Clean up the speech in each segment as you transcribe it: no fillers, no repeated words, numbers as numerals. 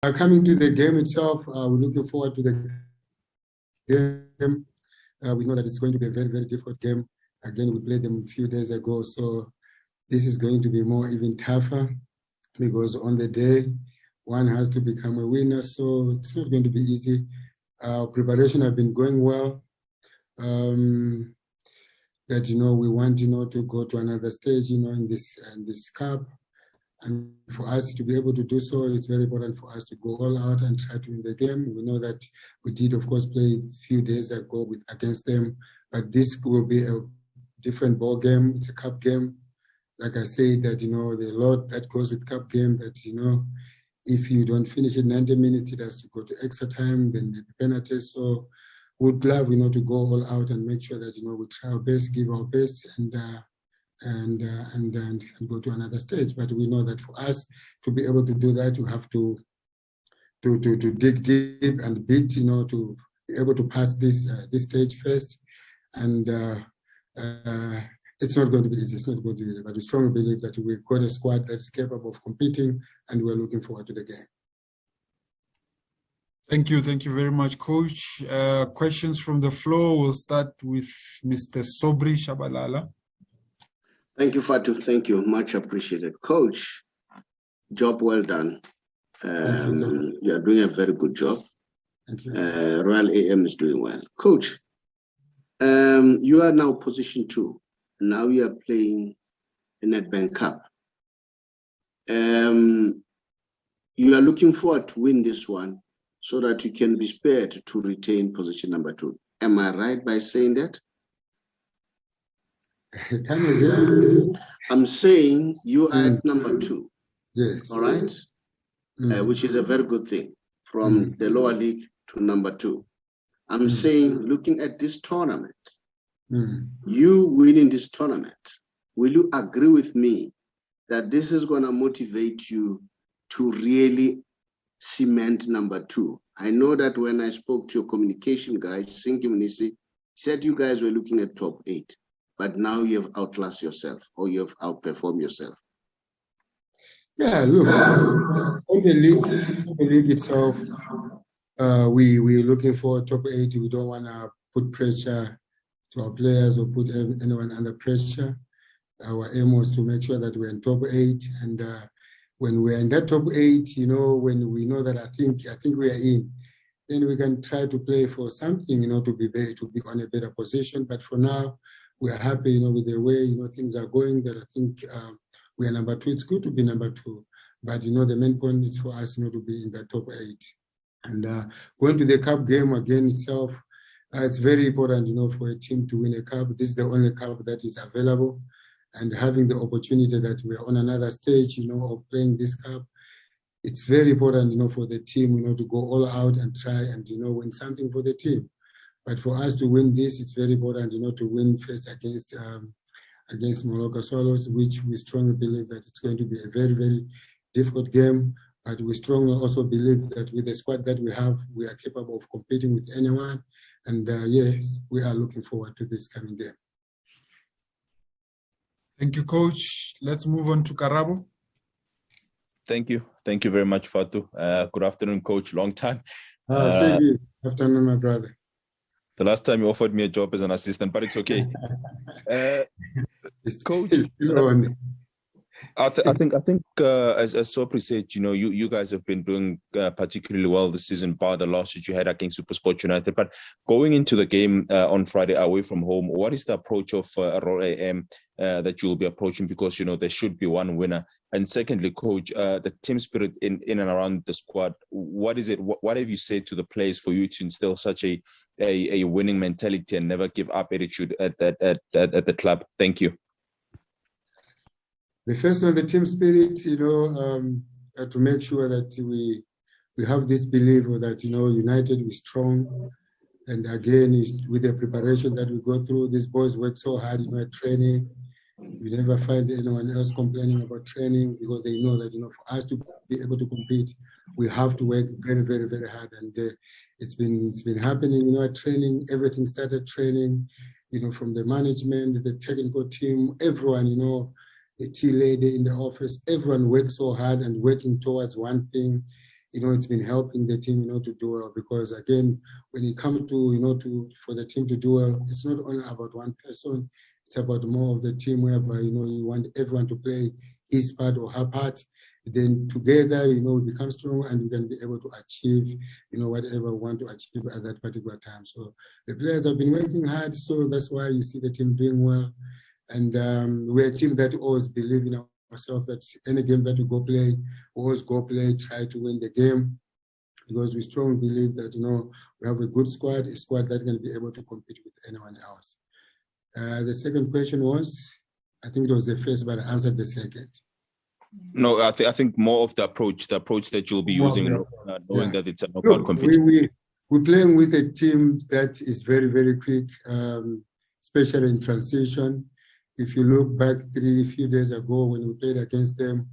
Coming to the game itself, we're looking forward to the game. We know that it's going to be a very, very difficult game. Again, we played them a few days ago, so this is going to be more even tougher because on the day, one has to become a winner, so it's not going to be easy. Preparation have been going well. That we want to go to another stage in this cup, and for us to be able to do so, it's very important for us to go all out and try to win the game. We know that we did, of course, play a few days ago against them, but this will be a different ball game. It's a cup game. Like I said, that the lot that goes with cup game, that if you don't finish in 90 minutes, it has to go to extra time, then maybe penalties. So we'd love to go all out and make sure that we try our best, give our best, and go to another stage. But we know that for us to be able to do that, you have to dig deep and beat, to be able to pass this stage first. And it's not going to be easy. It's not going to be easy. But we strongly believe that we've got a squad that's capable of competing, and we're looking forward to the game. Thank you very much, Coach. Questions from the floor. We'll start with Mr. Sobri Shabalala. Thank you, Fatu. Thank you. Much appreciated. Coach, job well done. You are doing a very good job. Thank you. Royal AM is doing well. Coach, you are now position 2. Now you are playing the Nedbank Cup. You are looking forward to win this one so that you can be spared to retain position number 2. Am I right by saying that? I'm saying you are at number 2. Yes. All right? Which is a very good thing, from the lower league to number 2. I'm saying, looking at this tournament, you winning this tournament, will you agree with me that this is going to motivate you to really cement number 2? I know that when I spoke to your communication guys, Sinki Munisi, said you guys were looking at top 8. But now you have outclassed yourself, or you have outperformed yourself. Yeah, look, on the league itself, we're looking for top 8. We don't want to put pressure to our players or put anyone under pressure. Our aim was to make sure that we're in top 8, and when we're in that top 8, when we know that I think we are in, then we can try to play for something, to be on a better position. But for now, we are happy, with the way, things are going, that I think we are number 2. It's good to be number 2. But, the main point is for us, to be in the top 8. And going to the cup game again itself, it's very important, for a team to win a cup. This is the only cup that is available. And having the opportunity that we are on another stage, of playing this cup, it's very important, for the team, to go all out and try and, win something for the team. But for us to win this, it's very important, to win first against Maduka Swallows, which we strongly believe that it's going to be a very, very difficult game. But we strongly also believe that with the squad that we have, we are capable of competing with anyone. And yes, we are looking forward to this coming game. Thank you, Coach. Let's move on to Karabo. Thank you. Thank you very much, Fatu. Good afternoon, Coach. Long time. Thank you. Afternoon, my brother. The last time you offered me a job as an assistant, but it's okay. Coach, I think as Sopri said, you guys have been doing particularly well this season, bar the loss that you had against SuperSport United. But going into the game on Friday away from home, what is the approach of Royal AM that you will be approaching? Because there should be one winner. And secondly, Coach, the team spirit in and around the squad. What is it? What have you said to the players for you to instill such a winning mentality and never give up attitude at the club? Thank you. The first one, the team spirit, to make sure that we have this belief that, United, we're strong. And again, with the preparation that we go through, these boys work so hard, at training. We never find anyone else complaining about training because they know that, for us to be able to compete, we have to work very, very, very hard. And it's been happening, at training. Everything started training, from the management, the technical team, everyone, the tea lady in the office, everyone works so hard and working towards one thing. it's been helping the team, to do well. Because again, when it comes to, for the team to do well, it's not only about one person. It's about more of the team, whereby, you want everyone to play his part or her part. Then together, we become strong and we can be able to achieve, whatever we want to achieve at that particular time. So the players have been working hard, so that's why you see the team doing well. And we're a team that always believe in ourselves, that any game that we go play, we always go play, try to win the game, because we strongly believe that, we have a good squad, a squad that can be able to compete with anyone else. The second question was, I think it was the first, but I answered the second. No, I think more of the approach that you'll be using, knowing that it's a knockout competition. We're playing with a team that is very, very quick, especially in transition. If you look back a few days ago when we played against them,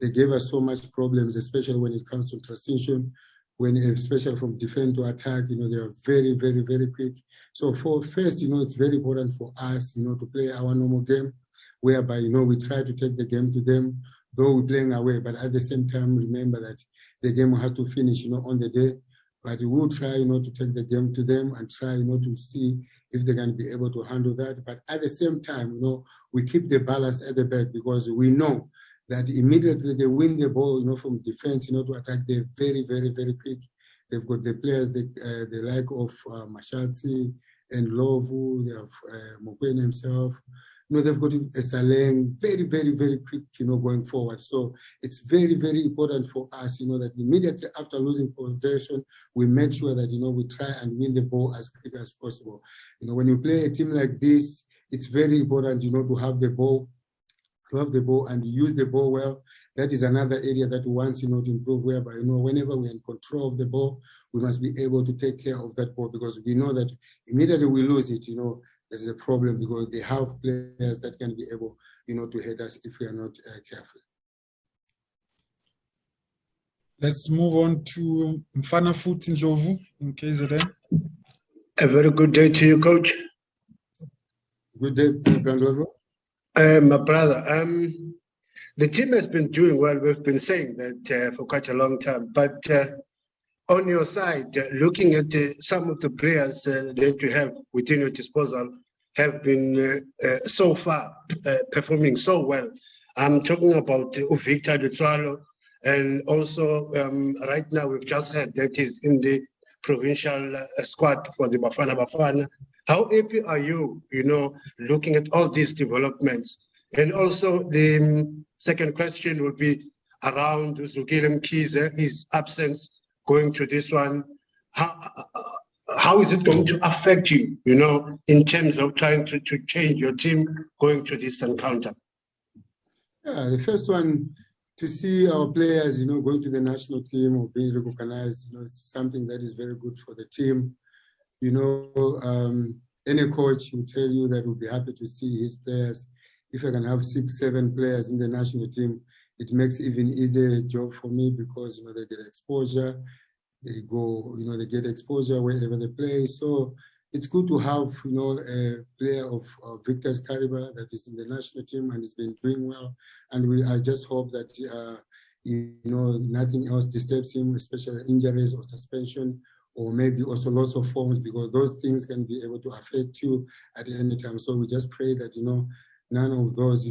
they gave us so much problems, especially when it comes to transition, especially from defense to attack, they are very, very, very quick. So first, it's very important for us, to play our normal game, whereby, we try to take the game to them, though we're playing away, but at the same time, remember that the game has to finish, on the day. But we will try, to take the game to them and try, to see if they can be able to handle that. But at the same time, we keep the balance at the back, because we know that immediately they win the ball, from defense, to attack. They're very, very, very quick. They've got the players, the like of Mashatsi and Lovu. They have Mokwena himself. They've got a Saleng, very, very, very quick, going forward. So it's very, very important for us, that immediately after losing possession, we make sure that, we try and win the ball as quick as possible. When you play a team like this, it's very important, to have the ball and use the ball well. That is another area that we want, to improve, whereby, whenever we're in control of the ball, we must be able to take care of that ball, because we know that immediately we lose it, there's a problem, because they have players that can be able, to hit us if we are not careful. Let's move on to Mfana Futhi Ndlovu in KZN. A very good day to you, Coach. Good day, Ndlovu. My brother, the team has been doing well. We've been saying that for quite a long time. But on your side, looking at some of the players that you have within your disposal have been so far performing so well. I'm talking about Victor Lutswalo, and also right now we've just heard that he's in the provincial squad for the Bafana Bafana. How happy are you, looking at all these developments? And also the second question would be around Zukile Mkhize, his absence going to this one. How is it going to affect you, in terms of trying to change your team going to this encounter? Yeah, the first one, to see our players, going to the national team or being recognized, is something that is very good for the team. Any coach will tell you that we'll be happy to see his players. If I can have 6, 7 players in the national team, it makes even easier job for me, because, they get exposure. They go, they get exposure wherever they play. So it's good to have, a player of Victor's caliber that is in the national team and has been doing well. And I just hope that, nothing else disturbs him, especially injuries or suspension, or maybe also lots of forms, because those things can be able to affect you at any time. So we just pray that, none of those,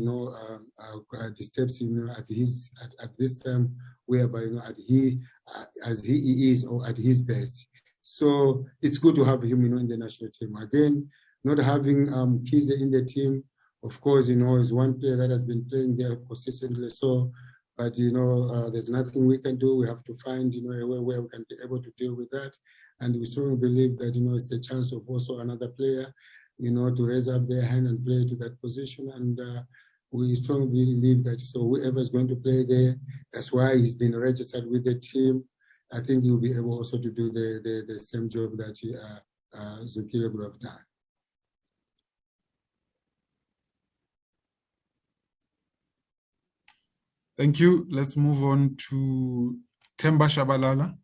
disturbs him, at this time, whereby, as he is, or at his best. So it's good to have him, in the national team. Again, not having Mkhize in the team, of course, is one player that has been playing there consistently. So, but, there's nothing we can do. We have to find, a way where we can be able to deal with that. And we strongly believe that, it's a chance of also another player, to raise up their hand and play to that position. And we strongly believe that, so whoever is going to play there, that's why he's been registered with the team. I think he'll be able also to do the same job that Zukile would have done. Thank you. Let's move on to Themba Shabalala.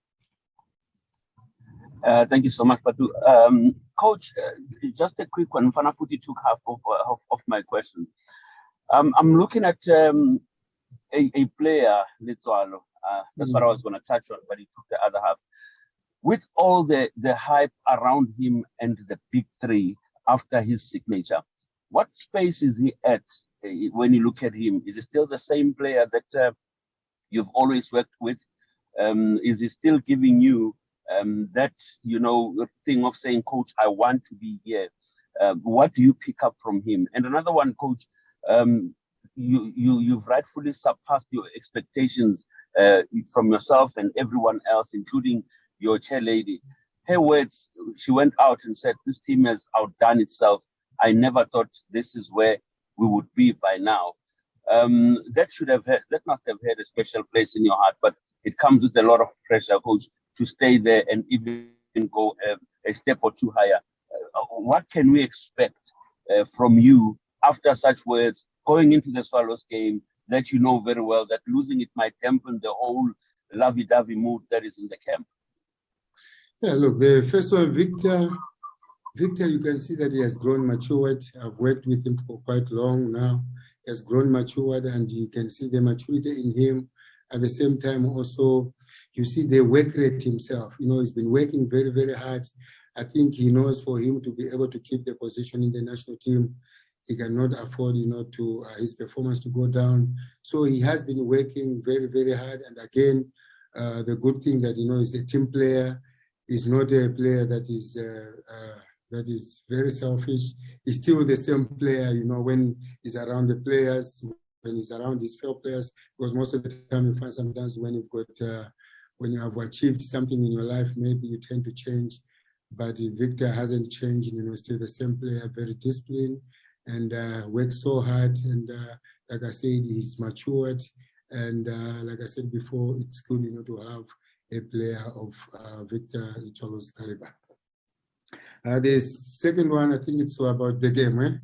Thank you so much, Batu. Coach, just a quick one. Mfana Futhi took half of my question. I'm looking at a player, Lutswalo. That's what I was going to touch on, but he took the other half. With all the hype around him and the big three after his signature, what space is he at when you look at him? Is he still the same player that you've always worked with? Is he still giving you that, thing of saying, Coach, I want to be here? What do you pick up from him? And another one, Coach, you've rightfully surpassed your expectations from yourself and everyone else, including your chair lady. Her words, she went out and said, this team has outdone itself. I never thought this is where we would be by now. That must have had a special place in your heart, but it comes with a lot of pressure, Coach, to stay there and even go a step or two higher. What can we expect from you after such words, going into the Swallows game that you know very well that losing it might dampen the whole lovey-dovey mood that is in the camp? Yeah, look, the first one, Victor, you can see that he has grown matured. I've worked with him for quite long now. He has grown matured, and you can see the maturity in him. At the same time, also, you see the work rate himself. He's been working very, very hard. I think he knows for him to be able to keep the position in the national team, he cannot afford, to his performance to go down. So he has been working very, very hard. And again, the good thing that, he's a team player. He's not a player that is very selfish. He's still the same player, when he's around the players, when he's around his fellow players, because most of the time you find sometimes when you've got, when you have achieved something in your life, maybe you tend to change. But Victor hasn't changed, still the same player, very disciplined and works so hard. And like I said, he's matured. And like I said before, it's good, to have a player of Victor Cholo's caliber. The second one, I think it's about the game, right?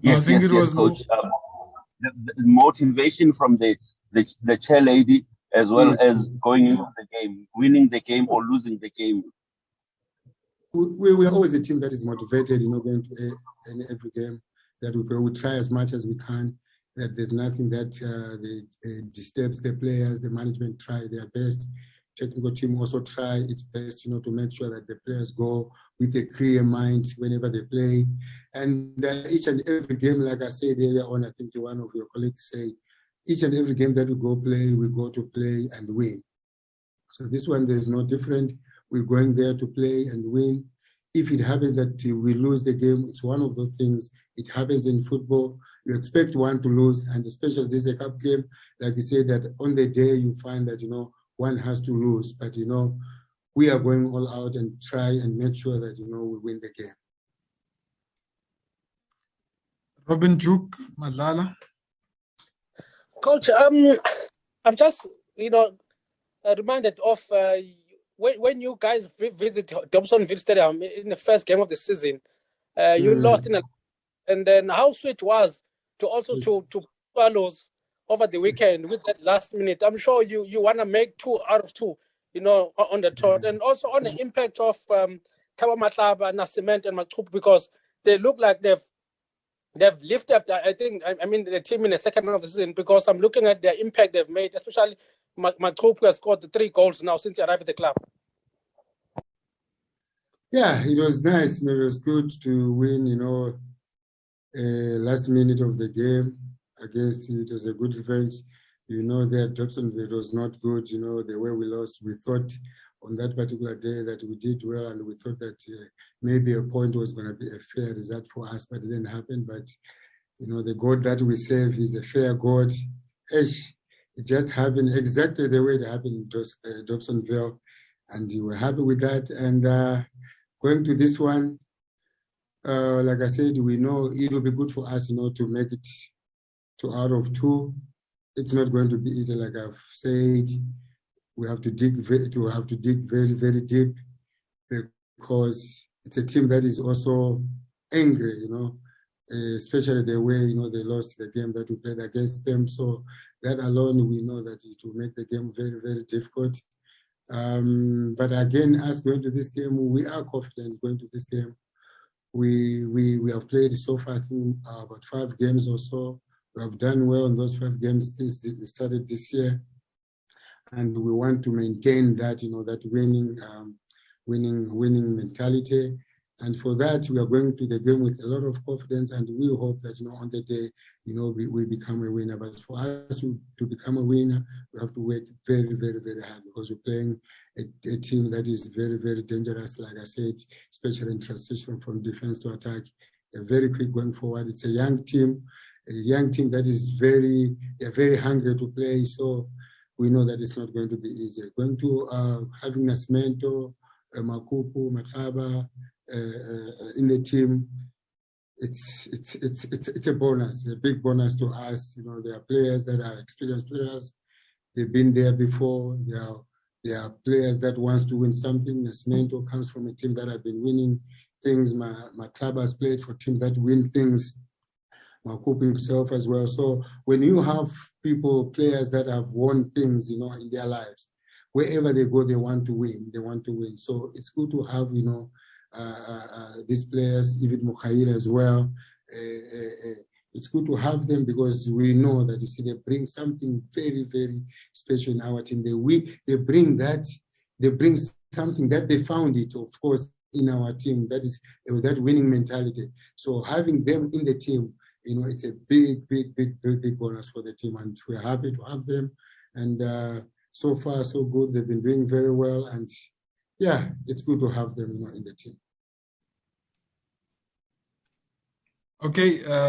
Yes, I think it was Coach. The motivation from the chair lady, as well as going into the game, winning the game or losing the game. We're always a team that is motivated, going to every game, that we try as much as we can, that there's nothing that disturbs the players. The management try their best. Technical team also try its best, to make sure that the players go with a clear mind whenever they play. And each and every game, like I said earlier on, I think one of your colleagues said, each and every game that we go to play and win. So this one, there's no different. We're going there to play and win. If it happens that we lose the game, it's one of those things. It happens in football. You expect one to lose, and especially this is a cup game. Like you say, that on the day you find that, one has to lose. But, we are going all out and try and make sure that, we win the game. Robin Duke, Madlala. Coach, I'm just, reminded of when you guys visit Dobsonville Stadium in the first game of the season, you lost and then how sweet was to also to Swallows over the weekend with that last minute. I'm sure you want to make 2 out of 2, on the tour, and also on the impact of Thaba Matlaba, Nascimento, and Maduka, because they look like they've lifted up, the team in the second half of the season, because I'm looking at their impact they've made, especially Maduka has scored 3 goals now since he arrived at the club. Yeah, it was nice. It was good to win, last minute of the game against it. Was a good revenge. That Dobsonville was not good, the way we lost. We thought on that particular day that we did well, and we thought that maybe a point was going to be a fair result for us, but it didn't happen. But, the God that we serve is a fair God. It just happened exactly the way it happened in Dobsonville, and we were happy with that. And going to this one, like I said, we know it will be good for us, to make it 2 out of 2. It's not going to be easy, like I've said. We have to dig very, very deep, because it's a team that is also angry, especially the way, they lost the game that we played against them. So that alone, we know that it will make the game very, very difficult. But again, us going to this game, we are confident going to this game. We have played so far, I think, about 5 games or so. We have done well in those 5 games since we started this year, and we want to maintain that, that winning mentality. And for that, we are going to the game with a lot of confidence, and we hope that, on the day, we become a winner. But for us to become a winner, we have to work very, very, very hard, because we're playing a team that is very, very dangerous, like I said, especially in transition from defense to attack, very quick going forward. It's a young team that is very hungry to play. So we know that it's not going to be easy. Going to having Nascimento, Makupu, Makaba, in the team, it's a bonus, a big bonus to us. There are players that are experienced players. They've been there before. There are players that wants to win something. Nascimento comes from a team that have been winning things. My club has played for teams that win things. Makupu himself as well. So when you have players that have won things, in their lives, wherever they go, they want to win. So it's good to have, these players, even Mukhail as well. It's good to have them, because we know that, they bring something very, very special in our team. They bring something that they found it, of course, in our team, that is that winning mentality. So having them in the team, it's a big, big, big, big, big bonus for the team, and we're happy to have them. And so far, so good. They've been doing very well, and yeah, it's good to have them, in the team. Okay.